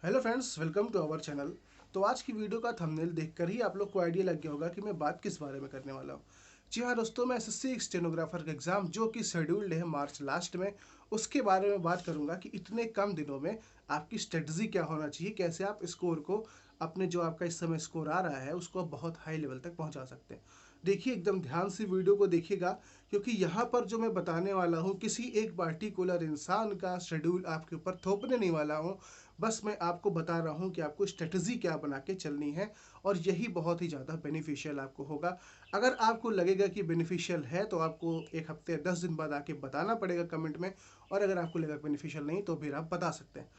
Hello friends, welcome to our channel. तो आज की वीडियो का थंबनेल देखकर ही आप लोग को आइडिया लग गया होगा कि मैं बात किस बारे में करने वाला हूँ। जी हाँ दोस्तों, मैं एसएससी स्टेनोग्राफर का एग्ज़ाम जो कि शेड्यूल्ड है मार्च लास्ट में, उसके बारे में बात करूंगा कि इतने कम दिनों में आपकी स्ट्रेटजी क्या होना चाहिए, कैसे आप स्कोर को अपने जो आपका इस समय स्कोर आ रहा है उसको आप बहुत हाई लेवल तक पहुंचा सकते हैं। देखिए, एकदम ध्यान से वीडियो को देखिएगा, क्योंकि यहाँ पर जो मैं बताने वाला हूँ किसी एक पार्टिकुलर इंसान का शेड्यूल आपके ऊपर थोपने नहीं वाला हूँ। बस मैं आपको बता रहा हूँ कि आपको स्ट्रेटजी क्या बना के चलनी है, और यही बहुत ही ज़्यादा बेनिफिशियल आपको होगा। अगर आपको लगेगा कि बेनिफिशियल है तो आपको एक हफ्ते या 10 दिन बाद आके बताना पड़ेगा कमेंट में, और अगर आपको लगा बेनिफिशियल नहीं तो फिर आप बता सकते हैं।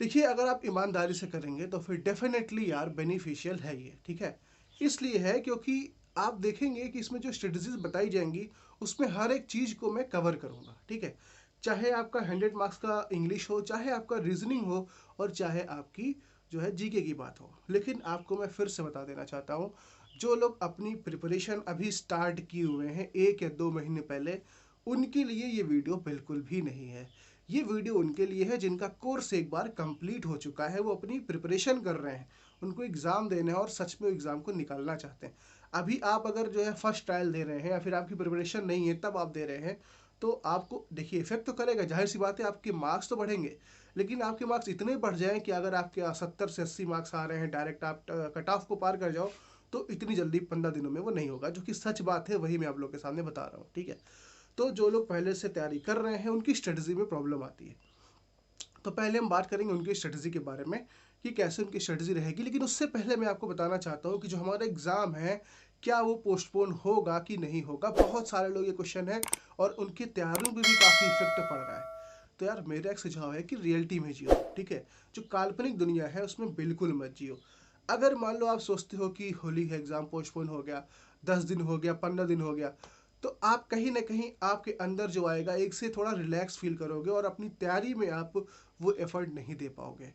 देखिए, अगर आप ईमानदारी से करेंगे तो फिर डेफिनेटली यार बेनिफिशियल है ये, ठीक है। इसलिए है क्योंकि आप देखेंगे कि इसमें जो स्ट्रेटजीज बताई जाएंगी उसमें हर एक चीज़ को मैं कवर करूँगा, ठीक है। चाहे आपका 100 मार्क्स का इंग्लिश हो, चाहे आपका रीजनिंग हो, और चाहे आपकी जो है जीके की बात हो। लेकिन आपको मैं फिर से बता देना चाहता हूँ, जो लोग अपनी प्रिपरेशन अभी स्टार्ट किए हुए हैं 1 या 2 महीने पहले, उनके लिए ये वीडियो बिल्कुल भी नहीं है। ये वीडियो उनके लिए है जिनका कोर्स एक बार कंप्लीट हो चुका है, वो अपनी प्रिपरेशन कर रहे हैं, उनको एग्ज़ाम देना है और सच में एग्ज़ाम को निकालना चाहते हैं। अभी आप अगर जो है फर्स्ट ट्रायल दे रहे हैं या फिर आपकी प्रिपरेशन नहीं है तब आप दे रहे हैं, तो आपको देखिए इफेक्ट तो करेगा, जाहिर सी बात है, आपके मार्क्स तो बढ़ेंगे। लेकिन आपके मार्क्स इतने बढ़ जाएं कि अगर आपके 70 से 80 मार्क्स आ रहे हैं, डायरेक्ट आप कट ऑफ को पार कर जाओ, तो इतनी जल्दी 15 दिनों में वो नहीं होगा, जो कि सच बात है, वही मैं आप लोग के सामने बता रहा हूँ, ठीक है। तो जो लोग पहले से तैयारी कर रहे हैं उनकी स्ट्रेटजी में प्रॉब्लम आती है। तो पहले हम बात करेंगे उनकी स्ट्रेटजी के बारे में कि कैसे उनकी स्ट्रेटजी रहेगी। लेकिन उससे पहले मैं आपको बताना चाहता हूँ कि जो हमारा एग्ज़ाम है, क्या वो पोस्टपोन होगा कि नहीं होगा। बहुत सारे लोग ये क्वेश्चन है, और उनकी तैयारियों पर भी काफ़ी इफेक्ट पड़ रहा है। तो यार मेरा एक सुझाव है कि रियलिटी में जियो, ठीक है। जो काल्पनिक दुनिया है उसमें बिल्कुल मत जियो। अगर मान लो आप सोचते हो कि होली है, एग्ज़ाम पोस्टपोन हो गया, 10 दिन हो गया, 15 दिन हो गया, तो आप कहीं ना कहीं आपके अंदर जो आएगा, एक से थोड़ा रिलैक्स फील करोगे और अपनी तैयारी में आप वो एफर्ट नहीं दे पाओगे।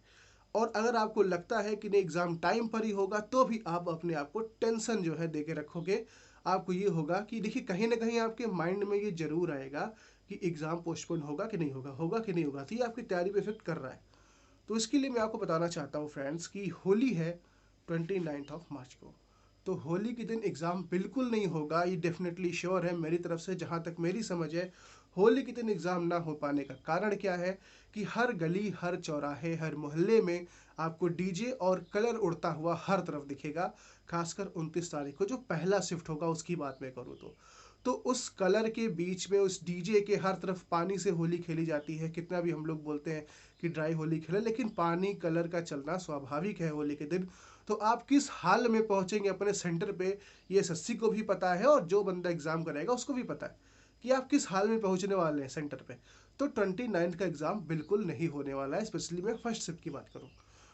और अगर आपको लगता है कि नहीं एग्ज़ाम टाइम पर ही होगा, तो भी आप अपने आप को टेंशन जो है दे के रखोगे। आपको ये होगा कि देखिए, कहीं ना कहीं आपके माइंड में ये जरूर आएगा कि एग्ज़ाम पोस्टपोन होगा कि नहीं होगा, होगा कि नहीं होगा, तो ये आपकी तैयारी पे इफेक्ट कर रहा है। तो इसके लिए मैं आपको बताना चाहता हूँ फ्रेंड्स कि होली है 29 मार्च को। तो होली के दिन एग्ज़ाम बिल्कुल नहीं होगा, ये डेफिनेटली श्योर है मेरी तरफ से, जहाँ तक मेरी समझ है। होली के दिन एग्ज़ाम ना हो पाने का कारण क्या है कि हर गली, हर चौराहे, हर मोहल्ले में आपको डीजे और कलर उड़ता हुआ हर तरफ दिखेगा। खासकर 29 तारीख को जो पहला शिफ्ट होगा उसकी बात मैं करूँ तो उस कलर के बीच में, उस डीजे के हर तरफ पानी से होली खेली जाती है। कितना भी हम लोग बोलते हैं कि ड्राई होली खेले, लेकिन पानी कलर का चलना स्वाभाविक है होली के दिन। तो आप किस हाल में पहुंचेंगे अपने सेंटर पे, ये एसएससी को भी पता है, और जो बंदा एग्जाम करेगा उसको भी पता है कि आप किस हाल में पहुंचने वाले हैं सेंटर पे। तो 29 का एग्ज़ाम बिल्कुल नहीं होने वाला है, स्पेशली मैं फर्स्ट शिफ्ट की बात करूँ।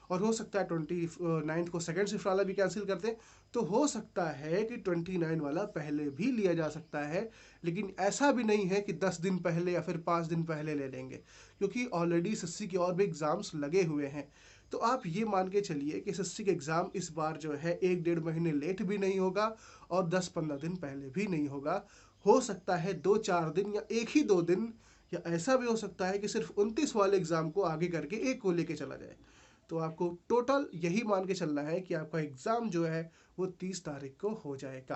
और हो सकता है 29 को सेकेंड शिफ्ट वाला भी कैंसिल कर दें। तो हो सकता है कि 29 वाला पहले भी लिया जा सकता है। लेकिन ऐसा भी नहीं है कि 10 दिन पहले या फिर 5 दिन पहले ले लेंगे, क्योंकि ऑलरेडी एसएससी के और भी एग्ज़ाम्स लगे हुए हैं। तो आप ये मान के चलिए कि एसएससी का एग्ज़ाम इस बार जो है 1 डेढ़ महीने लेट भी नहीं होगा, और 10 15 दिन पहले भी नहीं होगा। हो सकता है 2 4 दिन या एक ही 2 दिन, या ऐसा भी हो सकता है कि सिर्फ 29 वाले एग्ज़ाम को आगे करके एक को लेके चला जाए। तो आपको टोटल यही मान के चलना है कि आपका एग्ज़ाम जो है वो 30 तारीख को हो जाएगा।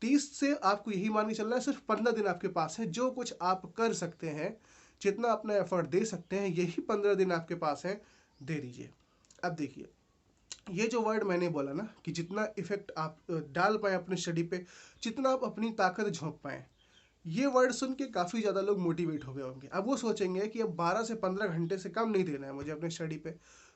30 से आपको यही मान के चलना है, सिर्फ 15 दिन आपके पास है। जो कुछ आप कर सकते हैं, जितना अपना एफर्ट दे सकते हैं, यही 15 दिन आपके पास हैं, दे दीजिए। अब देखिए, ये जो वर्ड मैंने बोला ना कि जितना इफेक्ट आप डाल पाए अपने स्टडी पे, जितना आप अपनी ताकत झोंक पाए, ये वर्ड सुन के काफ़ी ज़्यादा लोग मोटिवेट हो गए होंगे। अब वो सोचेंगे कि अब 12 से 15 घंटे से कम नहीं देना है मुझे अपने स्टडी पे।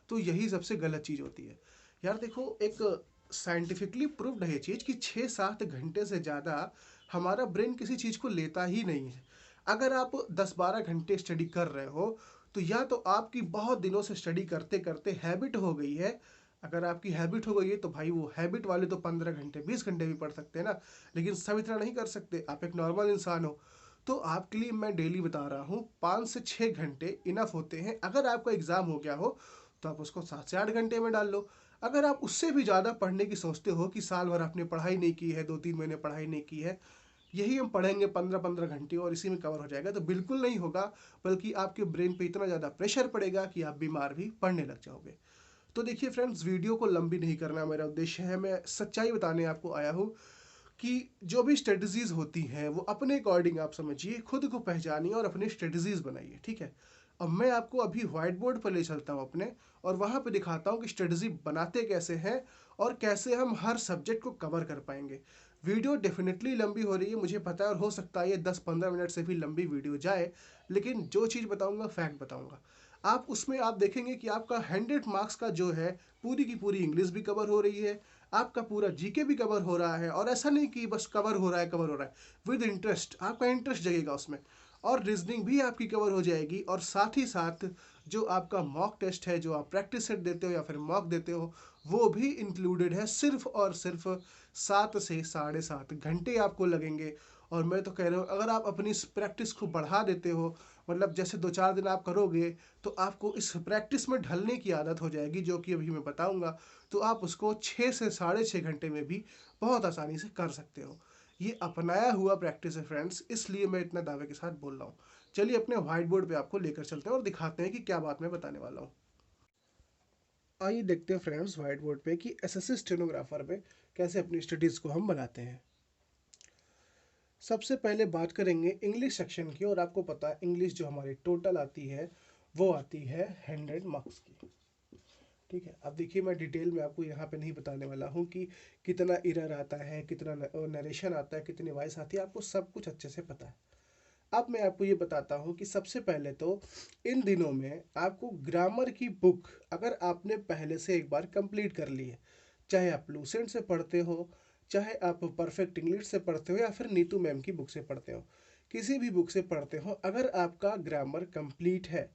तो यही सबसे गलत चीज़ होती है। यार देखो, एक साइंटिफिकली प्रूव्ड है ये चीज़ कि 6 7 घंटे से ज़्यादा हमारा ब्रेन किसी चीज़ को लेता ही नहीं है। अगर आप 10 12 घंटे स्टडी कर रहे हो, तो या तो आपकी बहुत दिनों से स्टडी करते करते हैबिट हो गई है। अगर आपकी हैबिट हो गई है तो भाई वो हैबिट वाले तो 15 घंटे 20 घंटे भी पढ़ सकते हैं ना। लेकिन सब इतना नहीं कर सकते, आप एक नॉर्मल इंसान हो। तो आपके लिए मैं डेली बता रहा हूँ, 5 से 6 घंटे इनफ होते हैं। अगर आपका एग्ज़ाम हो गया हो तो आप उसको 7 से 8 घंटे में डाल लो। अगर आप उससे भी ज़्यादा पढ़ने की सोचते हो कि साल भर आपने पढ़ाई नहीं की है, 2 3 महीने पढ़ाई नहीं की है, यही हम पढ़ेंगे 15 15 घंटे और इसी में कवर हो जाएगा, तो बिल्कुल नहीं होगा। बल्कि आपके ब्रेन पे इतना ज़्यादा प्रेशर पड़ेगा कि आप बीमार भी पड़ने लग जाओगे। तो देखिए फ्रेंड्स, वीडियो को लंबी नहीं करना मेरा उद्देश्य है। मैं सच्चाई बताने आपको आया हूँ कि जो भी स्ट्रेटजीज होती हैं वो अपने अकॉर्डिंग आप समझिए, खुद को पहचानिए और अपनी स्ट्रेटजीज बनाइए, ठीक है। अब मैं आपको अभी व्हाइट बोर्ड पर ले चलता हूँ अपने, और वहाँ पे दिखाता हूँ कि स्ट्रेटजी बनाते कैसे हैं और कैसे हम हर सब्जेक्ट को कवर कर पाएंगे। वीडियो डेफिनेटली लंबी हो रही है, मुझे पता है, और हो सकता है ये 10-15 मिनट से भी लंबी वीडियो जाए, लेकिन जो चीज़ बताऊँगा फैक्ट बताऊँगा। आप उसमें आप देखेंगे कि आपका 100 मार्क्स का जो है, पूरी की पूरी इंग्लिश भी कवर हो रही है, आपका पूरा जीके भी कवर हो रहा है, और ऐसा नहीं कि बस कवर हो रहा है, कवर हो रहा है विद इंटरेस्ट, आपका इंटरेस्ट जगेगा उसमें, और रीजनिंग भी आपकी कवर हो जाएगी। और साथ ही साथ जो आपका मॉक टेस्ट है, जो आप प्रैक्टिस सेट देते हो या फिर मॉक देते हो, वो भी इंक्लूडेड है। सिर्फ और सिर्फ 7 से 7.5 घंटे आपको लगेंगे। और मैं तो कह रहा हूँ, अगर आप अपनी प्रैक्टिस को बढ़ा देते हो, मतलब जैसे 2-4 दिन आप करोगे, तो आपको इस प्रैक्टिस में ढलने की आदत हो जाएगी, जो कि अभी मैं बताऊंगा। तो आप उसको 6 से 6.5 घंटे में भी बहुत आसानी से कर सकते हो। ये अपनाया हुआ प्रैक्टिस है फ्रेंड्स, इसलिए मैं इतना दावे के साथ बोल रहा हूँ। चलिए अपने व्हाइट बोर्ड पे आपको लेकर चलते हैं और दिखाते हैं कि क्या बात मैं बताने वाला हूँ। आइए देखते हैं फ्रेंड्स व्हाइट बोर्ड पे कि एसएससी स्टेनोग्राफर पे कैसे अपनी स्टडीज़ को हम बनाते हैं। सबसे पहले बात करेंगे इंग्लिश सेक्शन की, और आपको पता है इंग्लिश जो हमारी टोटल आती है वो आती है 100 मार्क्स की, ठीक है। अब देखिए, मैं डिटेल में आपको यहाँ पे नहीं बताने वाला हूँ कि कितना एरर आता है, कितना नरेशन आता है, कितनी वॉइस आती है, आपको सब कुछ अच्छे से पता है। अब मैं आपको ये बताता हूँ कि सबसे पहले तो इन दिनों में आपको ग्रामर की बुक अगर आपने पहले से एक बार कंप्लीट कर ली है, चाहे आप लूसेंट से पढ़ते हो, चाहे आप परफेक्ट इंग्लिश से पढ़ते हो, या फिर नीतू मैम की बुक से पढ़ते हो, किसी भी बुक से पढ़ते हो, अगर आपका ग्रामर कंप्लीट है,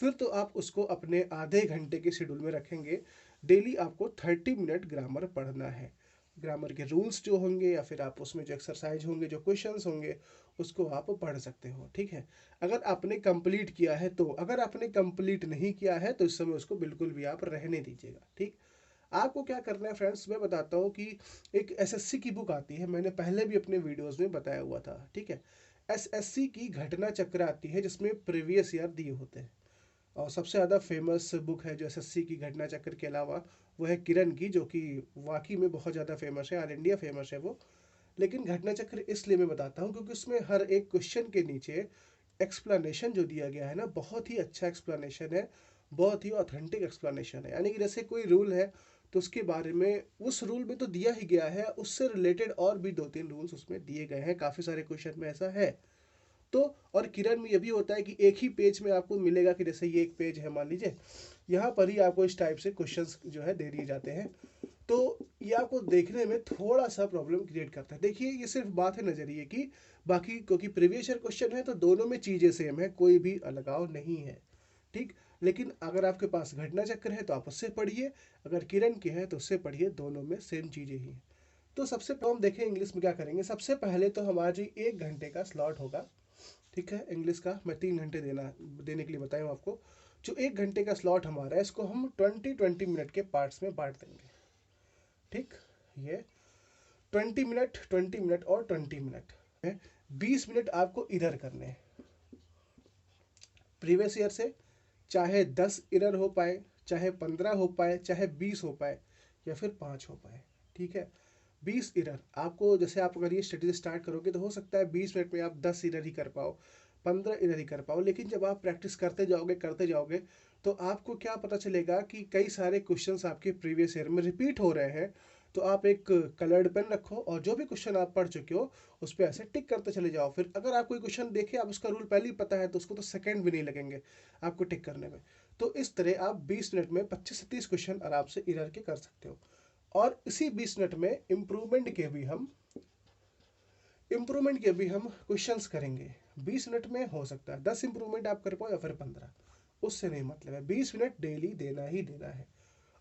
फिर तो आप उसको अपने आधे घंटे के शेड्यूल में रखेंगे। डेली आपको 30 मिनट ग्रामर पढ़ना है। ग्रामर के रूल्स जो होंगे, या फिर आप उसमें जो एक्सरसाइज होंगे, जो क्वेश्चंस होंगे, उसको आप पढ़ सकते हो, ठीक है। अगर आपने कंप्लीट किया है तो, अगर आपने कंप्लीट नहीं किया है तो इस समय उसको बिल्कुल भी आप रहने दीजिएगा, ठीक। आपको क्या करना है फ्रेंड्स, मैं बताता हूँ कि एक एसएससी की बुक आती है, मैंने पहले भी अपने वीडियोस में बताया हुआ था, ठीक है। एसएससी की घटना चक्र आती है, जिसमें प्रीवियस ईयर दिए होते हैं। और सबसे ज़्यादा फेमस बुक है जो एसएससी की घटना चक्र के अलावा, वो है किरण की, जो कि वाकई में बहुत ज़्यादा फेमस है, ऑल इंडिया फेमस है वो। लेकिन घटना चक्र इसलिए मैं बताता हूँ क्योंकि उसमें हर एक क्वेश्चन के नीचे एक्सप्लेनेशन जो दिया गया है ना, बहुत ही अच्छा एक्सप्लेनेशन है, बहुत ही ऑथेंटिक एक्सप्लेनेशन है। यानी कि जैसे कोई रूल है तो उसके बारे में, उस रूल में तो दिया ही गया है, उससे रिलेटेड और भी 2-3 रूल्स उसमें दिए गए हैं, काफ़ी सारे क्वेश्चन में ऐसा है। तो और किरण में ये भी होता है कि एक ही पेज में आपको मिलेगा कि जैसे ये एक पेज है मान लीजिए, यहाँ पर ही आपको इस टाइप से क्वेश्चंस जो है दे दिए जाते हैं। तो ये आपको देखने में थोड़ा सा प्रॉब्लम क्रिएट करता है। देखिए, ये सिर्फ बात है नज़रिए की, बाकी क्योंकि प्रीवियस ईयर क्वेश्चन है तो दोनों में चीज़ें सेम है, कोई भी अलगाव नहीं है, ठीक। लेकिन अगर आपके पास घटना चक्र है तो आप उससे पढ़िए, अगर किरण के है तो उससे पढ़िए, दोनों में सेम चीज़ें ही हैं। तो सबसे पहले हम देखें इंग्लिश में क्या करेंगे। सबसे पहले तो हमारी 1 घंटे का स्लॉट होगा, ठीक है। इंग्लिश का मैं 3 घंटे देने के लिए बताया हूँ आपको। जो 1 घंटे का स्लॉट हमारा है, इसको हम 20-20 मिनट के पार्ट्स में बांट देंगे, ठीक। ये 20 मिनट, 20 मिनट और 20 मिनट है। 20 मिनट आपको इधर करने हैं प्रीवियस ईयर से, चाहे 10 इधर हो पाए, चाहे 15 हो पाए, चाहे 20 हो पाए, या फिर 5 हो पाए, ठीक है। 20 इधर आपको, जैसे आप अगर ये स्टडी स्टार्ट करोगे तो हो सकता है 20 मिनट में आप 10 इधर ही कर पाओ, 15 इधर ही कर पाओ, लेकिन जब आप प्रैक्टिस करते जाओगे तो आपको क्या पता चलेगा कि कई सारे क्वेश्चंस आपके प्रीवियस ईयर में रिपीट हो रहे हैं। तो आप एक कलर्ड पेन रखो और जो भी क्वेश्चन आप पढ़ चुके हो उस पर ऐसे टिक करते चले जाओ। फिर अगर आप कोई क्वेश्चन देखे, आप उसका रूल पहले ही पता है, तो उसको तो सेकंड भी नहीं लगेंगे आपको टिक करने में। तो इस तरह आप 20 मिनट में 25 से 30 क्वेश्चन आराम से इधर के कर सकते हो। और इसी 20 मिनट में इम्प्रूवमेंट के भी हम क्वेश्चंस करेंगे। 20 मिनट में हो सकता है 10 इम्प्रूवमेंट आप कर पाओ या फिर 15, उससे नहीं मतलब है, 20 मिनट डेली देना ही देना है।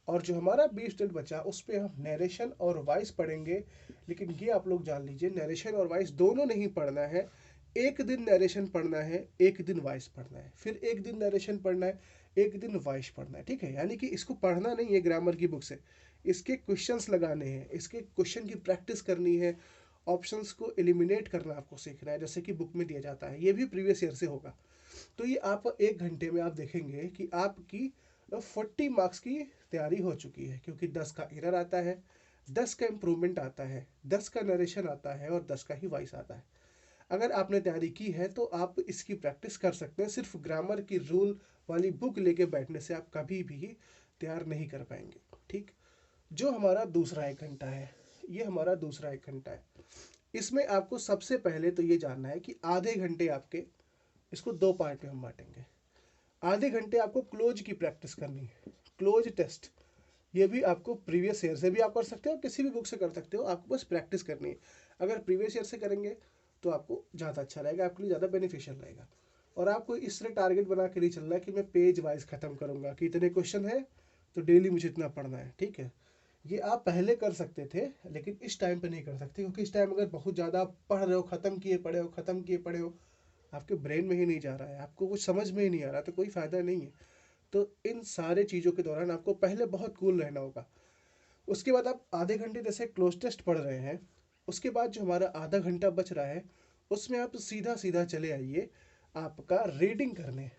और जो हमारा 20 मिनट बचा उस पर हम नरेशन और वॉइस पढ़ेंगे। लेकिन ये आप लोग जान लीजिए, नरेशन और वॉइस दोनों नहीं पढ़ना है। एक दिन नरेशन पढ़ना है, एक दिन वॉइस पढ़ना है, फिर एक दिन नरेशन पढ़ना है, एक दिन वॉइस पढ़ना है, ठीक है। यानी कि इसको पढ़ना नहीं है ग्रामर की बुक से, इसके क्वेश्चंस लगाने हैं, इसके क्वेश्चन की प्रैक्टिस करनी है, ऑप्शंस को एलिमिनेट करना आपको सीखना है, जैसे कि बुक में दिया जाता है। ये भी प्रीवियस ईयर से होगा। तो ये आप 1 घंटे में आप देखेंगे कि आपकी 40 मार्क्स की तैयारी हो चुकी है, क्योंकि 10 का एरर आता है, 10 का इम्प्रूवमेंट आता है, 10 का नरेशन आता है और 10 का ही वॉइस आता है। अगर आपने तैयारी की है तो आप इसकी प्रैक्टिस कर सकते हैं। सिर्फ ग्रामर की रूल वाली बुक लेके बैठने से आप कभी भी तैयार नहीं कर पाएंगे। ठीक, जो हमारा दूसरा 1 घंटा है, ये हमारा दूसरा 1 घंटा है। इसमें आपको सबसे पहले तो ये जानना है कि आधे घंटे आपके, इसको 2 पार्ट में हम बांटेंगे। आधे घंटे आपको क्लोज की प्रैक्टिस करनी है, क्लोज टेस्ट। ये भी आपको प्रीवियस ईयर से भी आप कर सकते हो, किसी भी बुक से कर सकते हो, आपको बस प्रैक्टिस करनी है। अगर प्रीवियस ईयर से करेंगे तो आपको ज़्यादा अच्छा रहेगा, आपके लिए ज़्यादा बेनिफिशियल रहेगा। और आपको इस तरह टारगेट बना के नहीं चलना है कि मैं पेज वाइज ख़त्म करूँगा, कि इतने क्वेश्चन है तो डेली मुझे इतना पढ़ना है। ठीक है, ये आप पहले कर सकते थे, लेकिन इस टाइम पे नहीं कर सकते, क्योंकि इस टाइम अगर बहुत ज़्यादा आप पढ़ रहे हो, ख़त्म किए पढ़े हो, ख़त्म किए पढ़े हो, आपके ब्रेन में ही नहीं जा रहा है, आपको कुछ समझ में ही नहीं आ रहा, तो कोई फ़ायदा नहीं है। तो इन सारे चीज़ों के दौरान आपको पहले बहुत कूल रहना होगा। उसके बाद आप आधे घंटे जैसे क्लोज टेस्ट पढ़ रहे हैं, उसके बाद जो हमारा आधा घंटा बच रहा है उसमें आप सीधा सीधा चले आइए आपका रीडिंग करने।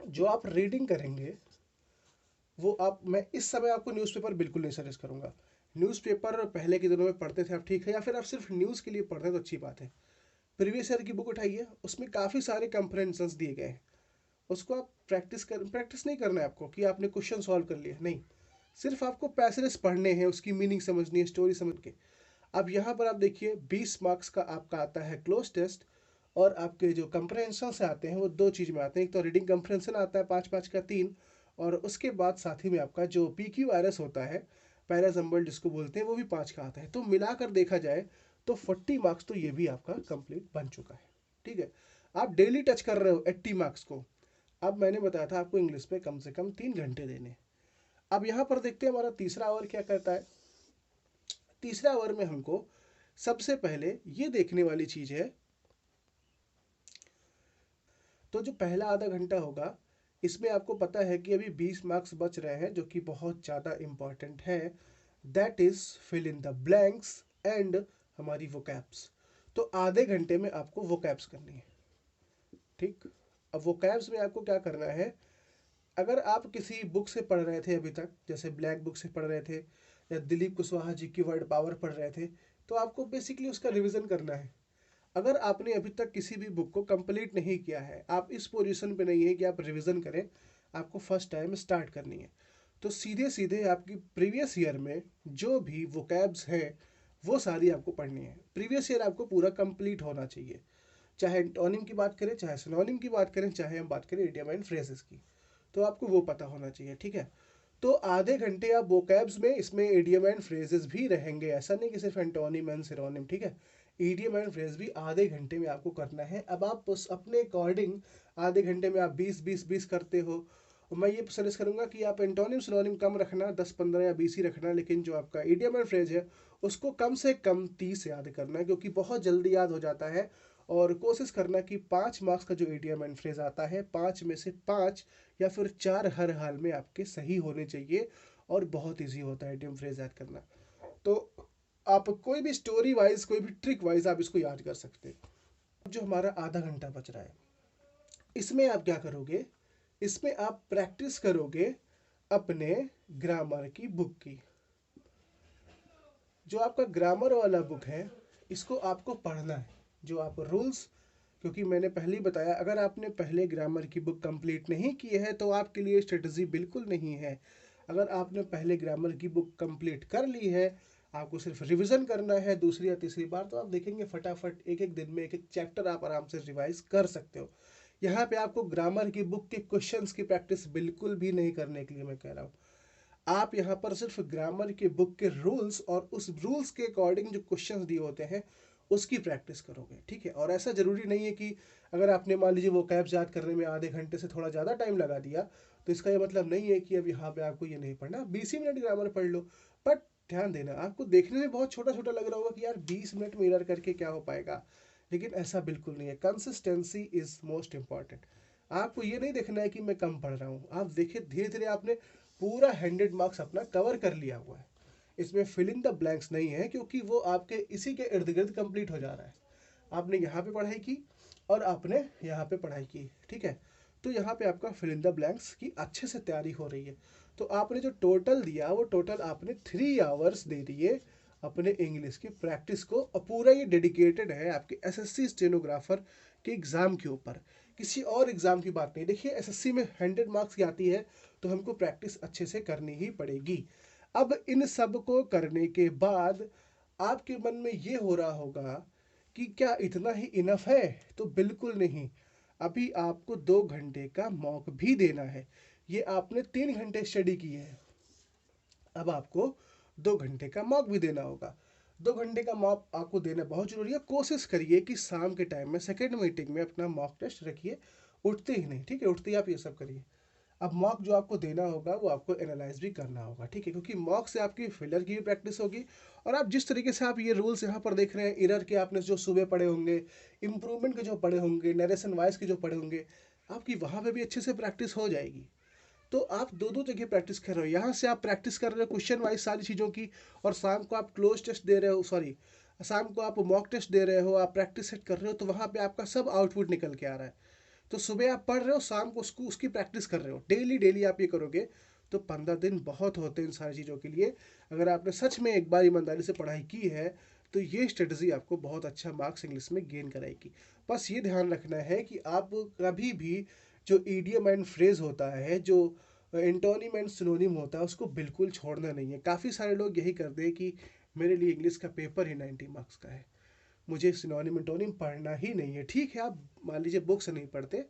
जो आप रीडिंग करेंगे वो आप, मैं इस समय आपको न्यूज़पेपर बिल्कुल नहीं सजेस्ट करूँगा। न्यूज़पेपर पहले के दिनों में पढ़ते थे आप, ठीक है, या फिर आप सिर्फ न्यूज़ के लिए पढ़ रहे हैं तो अच्छी बात है। प्रीवियस ईयर की बुक उठाइए, उसमें काफ़ी सारे कंप्रेंशंस दिए गए हैं, उसको आप प्रैक्टिस नहीं करना है आपको कि आपने क्वेश्चन सॉल्व कर लिया, नहीं। सिर्फ आपको पैसेज पढ़ने हैं, उसकी मीनिंग समझनी है, स्टोरी समझ के। अब यहाँ पर आप देखिए 20 मार्क्स का आपका आता है क्लोज टेस्ट, और आपके जो कंप्रहेंशन से आते हैं वो दो चीज़ में आते हैं। एक तो रीडिंग कंप्रहेंशन आता है 5-5 का 3, और उसके बाद साथ ही में आपका जो PQRS होता है, पैराजम्बल जिसको बोलते हैं, वो भी 5 का आता है। तो मिलाकर देखा जाए तो 40 मार्क्स तो ये भी आपका कंप्लीट बन चुका है। ठीक है, आप डेली टच कर रहे हो 80 मार्क्स को। अब मैंने बताया था आपको इंग्लिश पे कम से कम 3 घंटे देने। अब यहाँ पर देखते हैं हमारा तीसरा आवर क्या करता है। तीसरा आवर में हमको सबसे पहले ये देखने वाली चीज़ है, तो जो पहला आधा घंटा होगा इसमें आपको पता है कि अभी 20 मार्क्स बच रहे हैं, जो कि बहुत ज़्यादा इम्पॉर्टेंट है। That is fill in the blanks and हमारी वोकैब्स। तो आधे घंटे में आपको वोकैब्स करनी है। ठीक, अब वोकैब्स में आपको क्या करना है, अगर आप किसी बुक से पढ़ रहे थे अभी तक, जैसे ब्लैक बुक से पढ़ रहे थे या दिलीप कुशवाहा जी की वर्ड पावर पढ़ रहे थे, तो आपको बेसिकली उसका रिवीजन करना है। अगर आपने अभी तक किसी भी बुक को कंप्लीट नहीं किया है, आप इस पोजीशन पे नहीं है कि आप रिवीजन करें, आपको फर्स्ट टाइम स्टार्ट करनी है, तो सीधे सीधे आपकी प्रीवियस ईयर में जो भी वोकैब्स हैं वो सारी आपको पढ़नी है। प्रीवियस ईयर आपको पूरा कंप्लीट होना चाहिए, चाहे एंटोनिम की बात करें, चाहे सिनोनिम की बात करें, चाहे हम बात करें इडियम एंड फ्रेजेस की, तो आपको वो पता होना चाहिए। ठीक है, तो आधे घंटे आप वोकैब्स में, इसमें इडियम एंड फ्रेजेस भी रहेंगे, ऐसा नहीं कि सिर्फ एंटोनिम एंड सिनोनिम। ठीक है, इडियम एंड फ्रेज भी आधे घंटे में आपको करना है। अब आप उस अपने अकॉर्डिंग आधे घंटे में आप 20-20-20 करते हो, और मैं ये सजेस्ट करूंगा कि आप एंटोनिम सिनोनिम कम रखना, 10-15 या 20 ही रखना, लेकिन जो आपका इडियम एंड फ्रेज है उसको कम से कम 30 याद करना है, क्योंकि बहुत जल्दी याद हो जाता है। और कोशिश करना कि 5 मार्क्स का जो इडियम एंड फ्रेज आता है, 5 में से 5 या फिर 4 हर हाल में आपके सही होने चाहिए, और बहुत ईजी होता है इडियम फ्रेज याद करना। तो आप कोई भी स्टोरी वाइज, कोई भी ट्रिक वाइज आप इसको याद कर सकते हैं। अब जो हमारा आधा घंटा बच रहा है, इसमें आप क्या करोगे, इसमें आप प्रैक्टिस करोगे अपने ग्रामर की बुक की। जो आपका ग्रामर वाला बुक है इसको आपको पढ़ना है, जो आप रूल्स, क्योंकि मैंने पहले ही बताया अगर आपने पहले ग्रामर की बुक कंप्लीट नहीं की है तो आपके लिए स्ट्रेटजी बिल्कुल नहीं है। अगर आपने पहले ग्रामर की बुक कंप्लीट कर ली है, आपको सिर्फ रिवीजन करना है दूसरी या तीसरी बार, तो आप देखेंगे फटाफट एक एक दिन में एक एक चैप्टर आप आराम से रिवाइज कर सकते हो। यहाँ पे आपको ग्रामर की बुक के क्वेश्चंस की प्रैक्टिस बिल्कुल भी नहीं करने के लिए मैं कह रहा हूँ। आप यहाँ पर सिर्फ ग्रामर के बुक के रूल्स और उस रूल्स के अकॉर्डिंग जो क्वेश्चंस दिए होते हैं उसकी प्रैक्टिस करोगे। ठीक है, और ऐसा ज़रूरी नहीं है कि अगर आपने मान लीजिए वो कैब्स याद करने में आधे घंटे से थोड़ा ज़्यादा टाइम लगा दिया तो इसका ये मतलब नहीं है कि अब यहाँ पे आपको ये नहीं पढ़ना, 20 मिनट ग्रामर पढ़ लो। बट ध्यान देना, आपको देखने में बहुत छोटा छोटा लग रहा होगा कि यार 20 मिनट में इधर करके क्या हो पाएगा, लेकिन ऐसा बिल्कुल नहीं है। Consistency is most important. आपको ये नहीं देखना है कि मैं कम पढ़ रहा हूँ, आप देखिए धीरे धीरे आपने पूरा 100 मार्क्स अपना कवर कर लिया हुआ है। इसमें फिल इन द ब्लैंक्स नहीं है, क्योंकि वो आपके इसी के इर्द गिर्द कंप्लीट हो जा रहा है। आपने यहाँ पे पढ़ाई की और आपने यहाँ पे पढ़ाई की। ठीक है, तो यहाँ पे आपका फिल इन द ब्लैंक्स की अच्छे से तैयारी हो रही है। तो आपने जो टोटल दिया वो टोटल आपने 3 आवर्स दे दिए अपने इंग्लिश की प्रैक्टिस को, और पूरा ये डेडिकेटेड है आपके एसएससी स्टेनोग्राफर के एग्ज़ाम के ऊपर, किसी और एग्ज़ाम की बात नहीं। देखिए एसएससी में 100 मार्क्स की आती है, तो हमको प्रैक्टिस अच्छे से करनी ही पड़ेगी। अब इन सब को करने के बाद आपके मन में ये हो रहा होगा कि क्या इतना ही इनफ है? तो बिल्कुल नहीं। अभी आपको 2 घंटे का मॉक भी देना है। ये आपने 3 घंटे स्टडी की है, अब आपको 2 घंटे का मॉक भी देना होगा। 2 घंटे का मॉक आपको देना बहुत जरूरी है। कोशिश करिए कि शाम के टाइम में सेकेंड मीटिंग में अपना मॉक टेस्ट रखिए, उठते ही नहीं, ठीक है? उठते ही आप ये सब करिए। अब मॉक जो आपको देना होगा वो आपको एनालाइज भी करना होगा, ठीक है? क्योंकि मॉक से आपकी फिलर की भी प्रैक्टिस होगी, और आप जिस तरीके से आप ये रूल्स यहाँ पर देख रहे हैं, एरर के आपने जो सुबह पढ़े होंगे, इंप्रूवमेंट के जो पढ़े होंगे, नरेशन वाइज के जो पढ़े होंगे, आपकी वहाँ पे भी अच्छे से प्रैक्टिस हो जाएगी। तो आप दो दो जगह प्रैक्टिस कर रहे हो। यहाँ से आप प्रैक्टिस कर रहे हो क्वेश्चन वाइज सारी चीज़ों की, और शाम को आप क्लोज टेस्ट दे रहे हो, सॉरी, शाम को आप मॉक टेस्ट दे रहे हो, आप प्रैक्टिस सेट कर रहे हो, तो वहाँ पे आपका सब आउटपुट निकल के आ रहा है। तो सुबह आप पढ़ रहे हो, शाम को उसको उसकी प्रैक्टिस कर रहे हो, डेली डेली आप ये करोगे तो 15 दिन बहुत होते हैं इन सारी चीज़ों के लिए। अगर आपने सच में एक बार ईमानदारी से पढ़ाई की है तो ये स्ट्रेटजी आपको बहुत अच्छा मार्क्स इंग्लिश में गेन कराएगी। बस ये ध्यान रखना है कि आप कभी भी जो ईडियम एंड फ्रेज होता है, जो एंटोनिम एंड सिनोनिम होता है, उसको बिल्कुल छोड़ना नहीं है। काफ़ी सारे लोग यही करते हैं कि मेरे लिए इंग्लिश का पेपर ही 90 मार्क्स का है, मुझे सिनोनिम एंटोनिम पढ़ना ही नहीं है। ठीक है, आप मान लीजिए बुक से नहीं पढ़ते,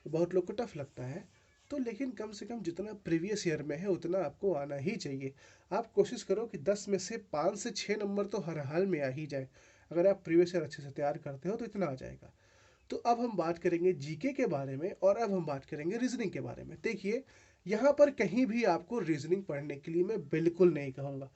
बहुत लोग को टफ लगता है, तो लेकिन कम से कम जितना प्रीवियस ईयर में है उतना आपको आना ही चाहिए। आप कोशिश करो कि 10 में से 5 से 6 नंबर तो हर हाल में आ ही जाए। अगर आप प्रीवियस ईयर अच्छे से तैयार करते हो तो इतना आ जाएगा। तो अब हम बात करेंगे जीके के बारे में, और अब हम बात करेंगे रीजनिंग के बारे में। देखिए यहाँ पर कहीं भी आपको रीजनिंग पढ़ने के लिए मैं बिल्कुल नहीं कहूँगा,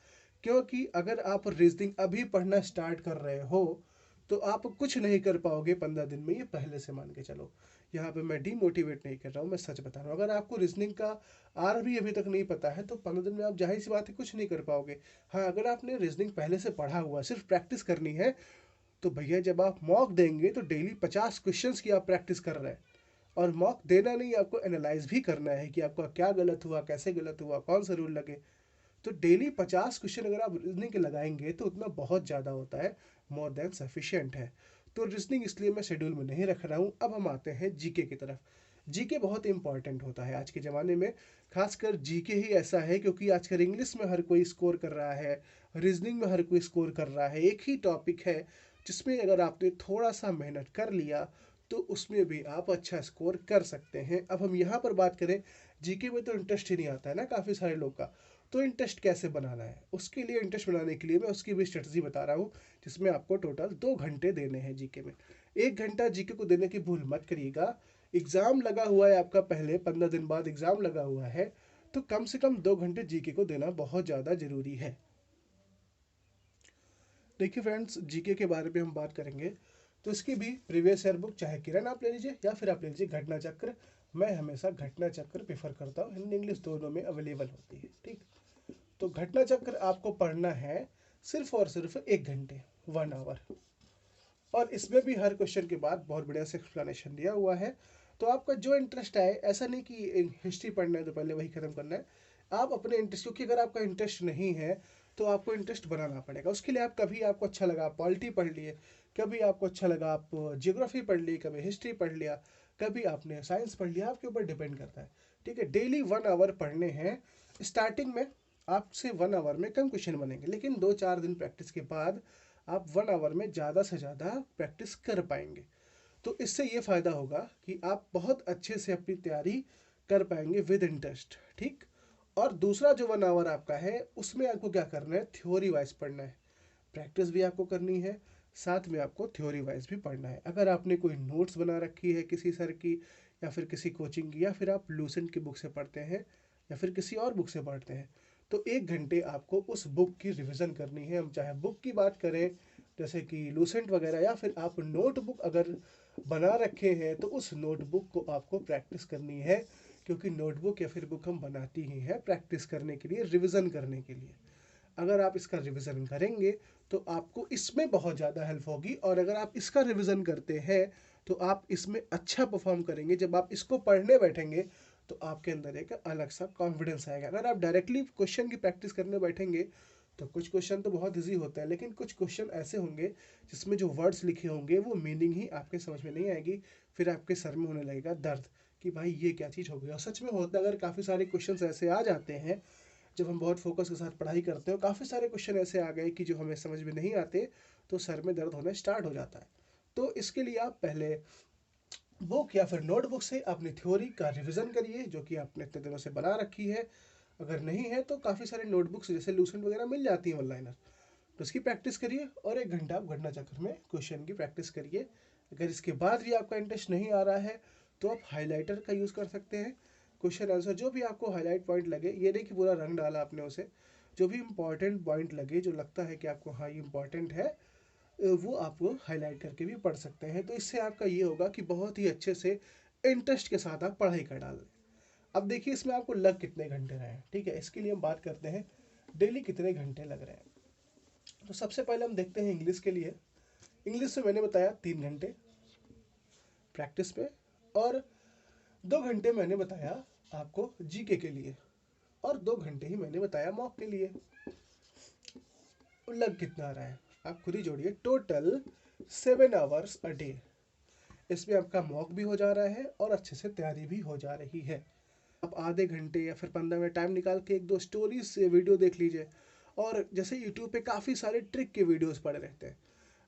क्योंकि अगर आप रीजनिंग अभी पढ़ना स्टार्ट कर रहे हो तो आप कुछ नहीं कर पाओगे 15 दिन में, ये पहले से मान के चलो। यहाँ पे मैं डीमोटिवेट नहीं कर रहा हूँ, मैं सच बता रहा हूँ। अगर आपको रीजनिंग का आर भी अभी तक नहीं पता है तो 15 दिन में आप जाहिर सी बात है कुछ नहीं कर पाओगे। हाँ, अगर आपने रीजनिंग पहले से पढ़ा हुआ, सिर्फ प्रैक्टिस करनी है, तो भैया जब आप मॉक देंगे तो डेली 50 क्वेश्चंस की आप प्रैक्टिस कर रहे हैं। और मॉक देना नहीं, आपको एनालाइज भी करना है कि आपका क्या गलत हुआ, कैसे गलत हुआ, कौन सा रूल लगे। तो डेली 50 क्वेश्चन अगर आप रीजनिंग के लगाएंगे तो उतना बहुत ज़्यादा होता है, मोर देन सफिशियंट है। तो रीजनिंग इसलिए मैं शेड्यूल में नहीं रख रहा हूँ। अब हम आते हैं जीके की तरफ। जीके बहुत इंपॉर्टेंट होता है आज के ज़माने में, खासकर जीके ही ऐसा है क्योंकि आजकल इंग्लिश में हर कोई स्कोर कर रहा है, रीजनिंग में हर कोई स्कोर कर रहा है। एक ही टॉपिक है जिसमें अगर आपने थोड़ा सा मेहनत कर लिया तो उसमें भी आप अच्छा स्कोर कर सकते हैं। अब हम यहाँ पर बात करें, जीके में तो इंटरेस्ट ही नहीं आता है ना काफ़ी सारे लोग का, तो इंटरेस्ट कैसे बनाना है, उसके लिए इंटरेस्ट बनाने के लिए मैं उसकी भी स्ट्रेटजी बता रहा हूँ, जिसमें आपको टोटल 2 घंटे देने हैं जीके में। 1 घंटा जीके को देने की भूल मत करिएगा। एग्ज़ाम लगा हुआ है आपका, पहले 15 दिन बाद एग्ज़ाम लगा हुआ है, तो कम से कम 2 घंटे जीके को देना बहुत ज़्यादा ज़रूरी है। देखिए फ्रेंड्स, जीके के बारे में हम बात करेंगे तो इसकी भी प्रीवियस ईयर बुक, चाहे किरण आप ले लीजिए या फिर आप ले लीजिए घटना चक्र। मैं हमेशा घटना चक्र प्रेफर करता हूँ, हिंदी इंग्लिश दोनों में अवेलेबल होती है, ठीक। तो घटना चक्र आपको पढ़ना है सिर्फ और सिर्फ 1 घंटे, 1 आवर। और इसमें भी हर क्वेश्चन के बाद बहुत बढ़िया से एक्सप्लेनेशन दिया हुआ है। तो आपका जो इंटरेस्ट आए, ऐसा नहीं कि हिस्ट्री पढ़ना है तो पहले वही खत्म करना है। आप अपने इंटरेस्ट, क्योंकि अगर आपका इंटरेस्ट नहीं है तो आपको इंटरेस्ट बनाना पड़ेगा। उसके लिए आप, कभी आपको अच्छा लगा आप पॉलिटी पढ़ लिए, कभी आपको अच्छा लगा आप जियोग्राफी पढ़ ली, कभी हिस्ट्री पढ़ लिया, कभी आपने साइंस पढ़ लिया, आपके ऊपर डिपेंड करता है, ठीक है। डेली 1 आवर पढ़ने हैं। स्टार्टिंग में आपसे 1 आवर में कम क्वेश्चन बनेंगे, लेकिन 2-4 दिन प्रैक्टिस के बाद आप 1 आवर में ज़्यादा से ज़्यादा प्रैक्टिस कर पाएंगे। तो इससे ये फ़ायदा होगा कि आप बहुत अच्छे से अपनी तैयारी कर पाएंगे विद इंटरेस्ट, ठीक। और दूसरा जो 1 आवर आपका है उसमें आपको क्या करना है, थ्योरी वाइज पढ़ना है। प्रैक्टिस भी आपको करनी है, साथ में आपको थ्योरी वाइज भी पढ़ना है। अगर आपने कोई नोट्स बना रखी है किसी सर की या फिर किसी कोचिंग की, या फिर आप लूसेंट की बुक से पढ़ते हैं या फिर किसी और बुक से पढ़ते हैं, तो 1 घंटे आपको उस बुक की रिवीजन करनी है। हम चाहे बुक की बात करें जैसे कि लूसेंट वगैरह, या फिर आप नोटबुक अगर बना रखे हैं तो उस नोटबुक को आपको प्रैक्टिस करनी है, क्योंकि नोटबुक या फिर बुक हम बनाती ही हैं प्रैक्टिस करने के लिए, रिवीजन करने के लिए। अगर आप इसका रिवीजन करेंगे तो आपको इसमें बहुत ज़्यादा हेल्प होगी, और अगर आप इसका रिवीजन करते हैं तो आप इसमें अच्छा परफॉर्म करेंगे। जब आप इसको पढ़ने बैठेंगे तो आपके अंदर एक अलग सा कॉन्फिडेंस आएगा। अगर आप डायरेक्टली क्वेश्चन की प्रैक्टिस करने बैठेंगे तो कुछ क्वेश्चन तो बहुत ईजी होता है, लेकिन कुछ क्वेश्चन ऐसे होंगे जिसमें जो वर्ड्स लिखे होंगे वो मीनिंग ही आपके समझ में नहीं आएगी। फिर आपके सर में होने लगेगा दर्द कि भाई ये क्या चीज़ हो गई। और सच में होता है, अगर काफ़ी सारे क्वेश्चन ऐसे आ जाते हैं जब हम बहुत फोकस के साथ पढ़ाई करते हो, काफ़ी सारे क्वेश्चन ऐसे आ गए कि जो हमें समझ में नहीं आते, तो सर में दर्द होना स्टार्ट हो जाता है। तो इसके लिए आप पहले बुक या फिर नोटबुक से अपनी थ्योरी का रिवीजन करिए, जो कि आपने इतने दिनों से बना रखी है। अगर नहीं है तो काफ़ी सारे नोटबुक्स जैसे लूसेंट वगैरह मिल जाती हैं ऑनलाइन, तो इसकी प्रैक्टिस करिए और 1 घंटा आप घटना चक्र में क्वेश्चन की प्रैक्टिस करिए। अगर इसके बाद भी आपका इंटरेस्ट नहीं आ रहा है तो आप हाईलाइटर का यूज़ कर सकते हैं। क्वेश्चन आंसर जो भी आपको हाईलाइट पॉइंट लगे, ये नहीं कि पूरा रंग डाला आपने उसे, जो भी इंपॉर्टेंट पॉइंट लगे, जो लगता है कि आपको हाँ ये इंपॉर्टेंट है, वो आप हाईलाइट करके भी पढ़ सकते हैं। तो इससे आपका ये होगा कि बहुत ही अच्छे से इंटरेस्ट के साथ आप पढ़ाई कर डाल रहे। अब देखिए इसमें आपको लग कितने घंटे रहे हैं, ठीक है। इसके लिए हम बात करते हैं डेली कितने घंटे लग रहे हैं। तो सबसे पहले हम देखते हैं इंग्लिश के लिए। इंग्लिश में मैंने बताया 3 घंटे प्रैक्टिस पे, और 2 घंटे मैंने बताया आपको जीके के लिए, और 2 घंटे ही मैंने बताया मॉक के लिए। लग कितना रहा है आप खुद ही जोड़िए। Total 7 hours a day. इसमें आपका मॉक भी हो जा रहा है और अच्छे से तैयारी भी हो जा रही है। आप आधे घंटे या फिर 15 मिनट टाइम निकाल के 1-2 स्टोरीज से वीडियो देख लीजिए। और जैसे यूट्यूब पे काफ़ी सारे ट्रिक के वीडियोस पड़े रहते हैं,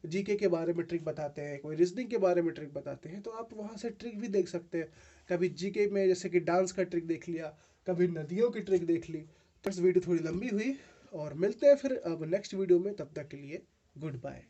जीके के बारे में ट्रिक बताते हैं, कोई रीजनिंग के बारे में ट्रिक बताते हैं, तो आप वहाँ से ट्रिक भी देख सकते हैं। कभी जीके में जैसे कि डांस का ट्रिक देख लिया, कभी नदियों की ट्रिक देख ली। तो इस वीडियो थोड़ी लंबी हुई, और मिलते हैं फिर अब नेक्स्ट वीडियो में। तब तक के लिए गुड बाय।